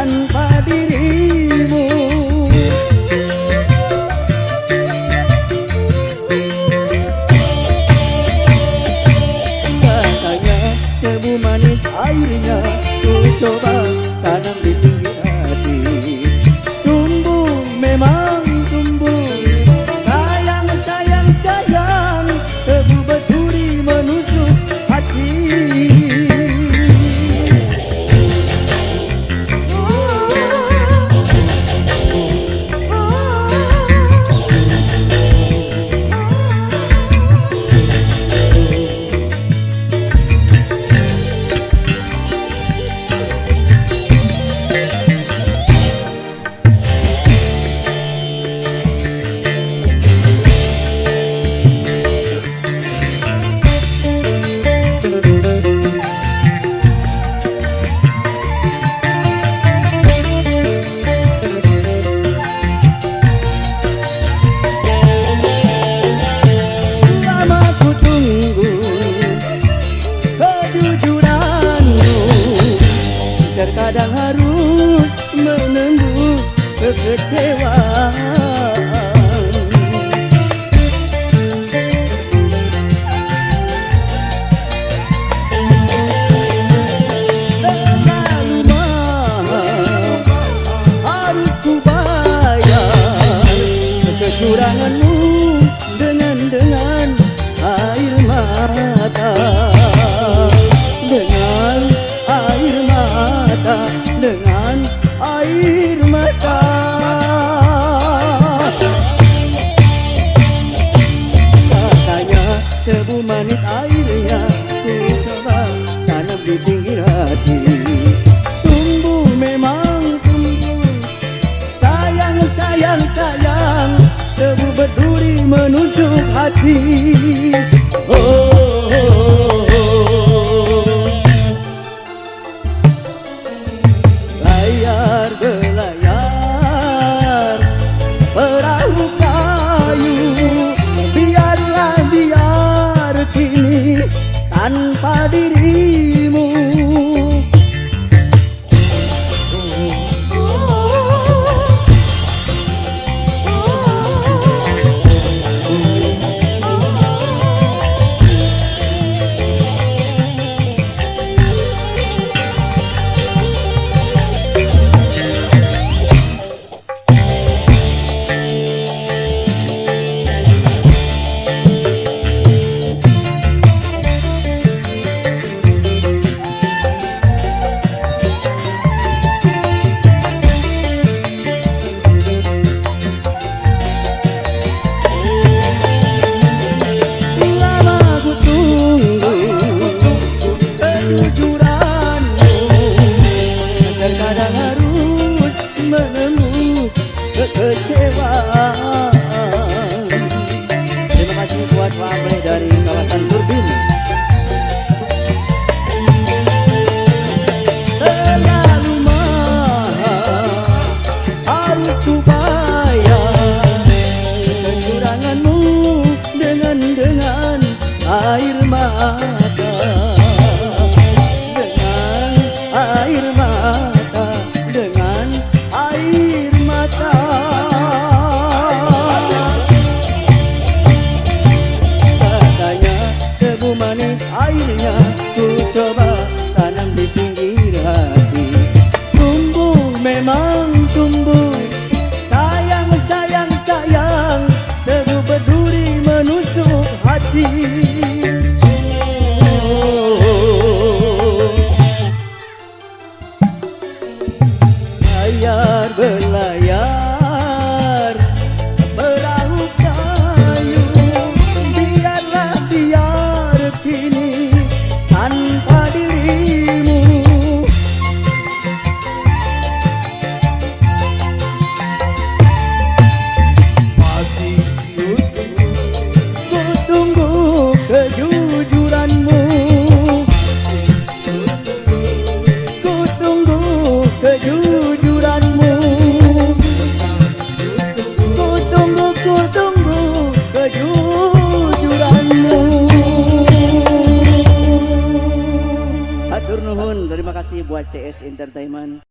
tanpa dirimu. Katanya tebu manis airnya ku coba tanam di pinggir hati. Tumbuh memang tumbuh, sayang sayang sayang, tebu berduri menusuk hati. Terkadang harus menembus kekecewaan. Terlalu mahal harus ku bayar kecuranganmu dengan air mata. Dengan air mata. Katanya tebu manis airnya ku coba tanam di pinggir hati. Tumbuh memang tumbuh, sayang sayang sayang, tebu berduri menusuk hati. Layar belayar perahu kayu, biarlah biar kini tanpa dirimu. Terkadang harus menembus kekecewaan. Terima kasih buat Pak Amri dari kawasan Turbin. Terlalu mahal harus ku bayar kecuranganmu dengan air mata. Air mata, dengan air mata. Katanya tebu manis airnya ku coba tanam di pinggir hati. Tumbuh memang tumbuh, sayang sayang sayang, tebu berduri menusuk hati. Layar belayar perahu kayu, biarlah biar kini tanpa dirimu. Masih ku tunggu kejujuranmu. Ku tunggu kejujuranmu. Hatur nuhun, terima kasih buat CS Entertainment.